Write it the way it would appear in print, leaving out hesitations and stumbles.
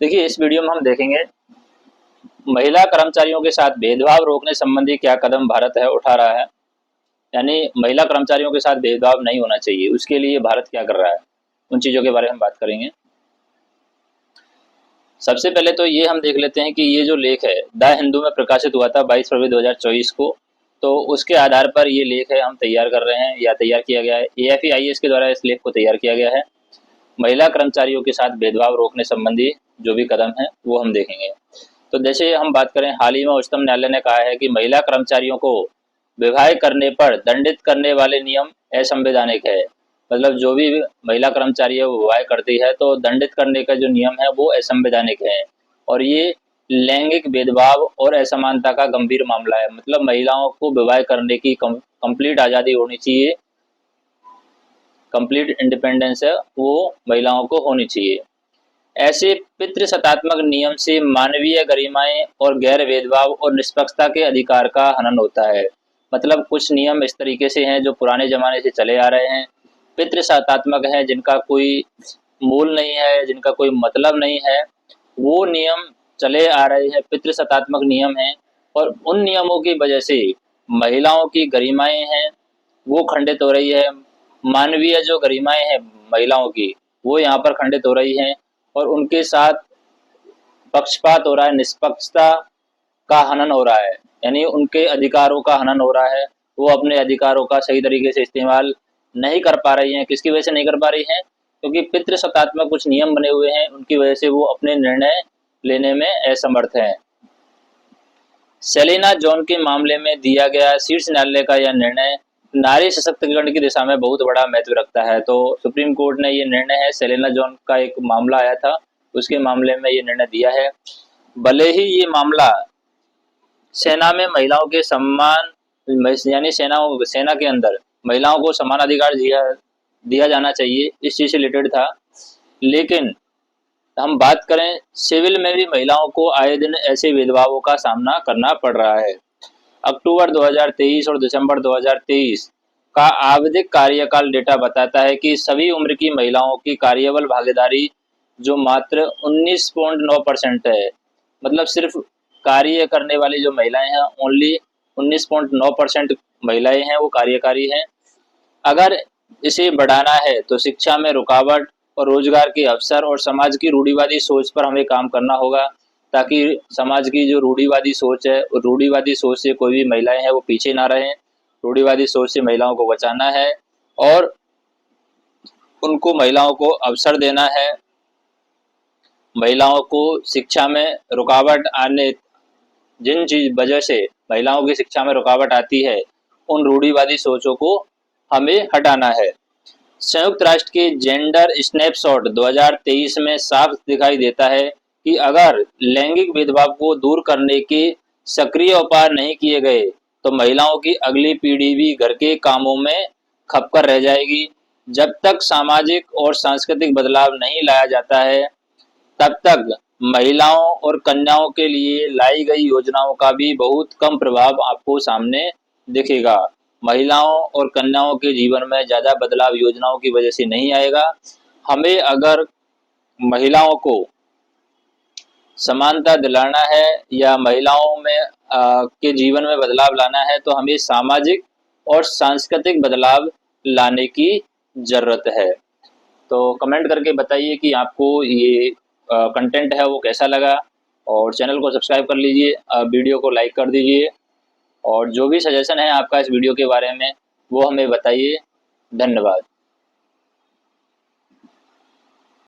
देखिए, इस वीडियो में हम देखेंगे महिला कर्मचारियों के साथ भेदभाव रोकने संबंधी क्या कदम भारत उठा रहा है। यानी महिला कर्मचारियों के साथ भेदभाव नहीं होना चाहिए, उसके लिए भारत क्या कर रहा है, उन चीज़ों के बारे में बात करेंगे। सबसे पहले तो ये हम देख लेते हैं कि ये जो लेख है द हिंदू में प्रकाशित हुआ था 22 फरवरी 2024 को। तो उसके आधार पर ये लेख है हम तैयार कर रहे हैं या तैयार किया गया है। AFE-IAS के द्वारा इस लेख को तैयार किया गया है। महिला कर्मचारियों के साथ भेदभाव रोकने संबंधी जो भी कदम है वो हम देखेंगे। तो जैसे हम बात करें, हाल ही में उच्चतम न्यायालय ने कहा है कि महिला कर्मचारियों को विवाह करने पर दंडित करने वाले नियम असंवैधानिक है। मतलब जो भी महिला कर्मचारी है वो विवाह करती है तो दंडित करने का जो नियम है वो असंवैधानिक है और ये लैंगिक भेदभाव और असमानता का गंभीर मामला है। मतलब महिलाओं को विवाह करने की कंप्लीट आज़ादी होनी चाहिए, कंप्लीट इंडिपेंडेंस है वो महिलाओं को होनी चाहिए। ऐसे पितृसत्तात्मक नियम से मानवीय गरिमाएं और गैर भेदभाव और निष्पक्षता के अधिकार का हनन होता है। मतलब कुछ नियम इस तरीके से हैं जो पुराने जमाने से चले आ रहे हैं, पितृसत्तात्मक हैं, जिनका कोई मूल नहीं है, जिनका कोई मतलब नहीं है, वो नियम चले आ रहे हैं, पितृसत्तात्मक नियम हैं और उन नियमों की वजह से महिलाओं की गरिमाएं हैं वो खंडित हो रही है। मानवीय जो गरिमाएं हैं महिलाओं की वो यहाँ पर खंडित हो रही हैं और उनके साथ पक्षपात हो रहा है, निष्पक्षता का हनन हो रहा है, यानी उनके अधिकारों का हनन हो रहा है। वो अपने अधिकारों का सही तरीके से इस्तेमाल नहीं कर पा रही हैं। किसकी वजह से नहीं कर पा रही हैं? क्योंकि पितृसत्तात्मक कुछ नियम बने हुए हैं, उनकी वजह से वो अपने निर्णय लेने में असमर्थ हैं। सेलिना जॉन के मामले में दिया गया शीर्ष न्यायालय का यह निर्णय नारी सशक्तिकरण की दिशा में बहुत बड़ा महत्व रखता है। तो सुप्रीम कोर्ट ने ये निर्णय है, सेलिना जॉन का एक मामला आया था उसके मामले में ये निर्णय दिया है। भले ही ये मामला सेना में महिलाओं के सम्मान, यानी सेना के अंदर महिलाओं को समान अधिकार दिया जाना चाहिए, इस चीज़ से रिलेटेड था, लेकिन हम बात करें सिविल में भी महिलाओं को आए दिन ऐसे भेदभावों का सामना करना पड़ रहा है। अक्टूबर 2023 और दिसंबर 2023 का आवधिक कार्यकाल डेटा बताता है कि सभी उम्र की महिलाओं की कार्यबल भागीदारी जो मात्र 19.9% है। मतलब सिर्फ कार्य करने वाली जो महिलाएं हैं ओनली 19.9% महिलाएं हैं वो कार्यकारी हैं। अगर इसे बढ़ाना है तो शिक्षा में रुकावट और रोजगार के अवसर और समाज की रूढ़िवादी सोच पर हमें काम करना होगा, ताकि समाज की जो रूढ़िवादी सोच है और रूढ़िवादी सोच से कोई भी महिलाएं हैं वो पीछे ना रहें। रूढ़िवादी सोच से महिलाओं को बचाना है और उनको महिलाओं को अवसर देना है। महिलाओं को शिक्षा में रुकावट आने, जिन चीज वजह से महिलाओं की शिक्षा में रुकावट आती है उन रूढ़िवादी सोचों को हमें हटाना है। संयुक्त राष्ट्र के जेंडर स्नैपशॉट 2023 में साफ दिखाई देता है कि अगर लैंगिक भेदभाव को दूर करने के सक्रिय उपाय नहीं किए गए तो महिलाओं की अगली पीढ़ी भी घर के कामों में खपकर रह जाएगी। जब तक सामाजिक और सांस्कृतिक बदलाव नहीं लाया जाता है तब तक महिलाओं और कन्याओं के लिए लाई गई योजनाओं का भी बहुत कम प्रभाव आपको सामने दिखेगा। महिलाओं और कन्याओं के जीवन में ज़्यादा बदलाव योजनाओं की वजह से नहीं आएगा। हमें अगर महिलाओं को समानता दिलाना है या महिलाओं में के जीवन में बदलाव लाना है तो हमें सामाजिक और सांस्कृतिक बदलाव लाने की ज़रूरत है। तो कमेंट करके बताइए कि आपको ये कंटेंट है वो कैसा लगा और चैनल को सब्सक्राइब कर लीजिए, वीडियो को लाइक कर दीजिए और जो भी सजेशन है आपका इस वीडियो के बारे में वो हमें बताइए। धन्यवाद।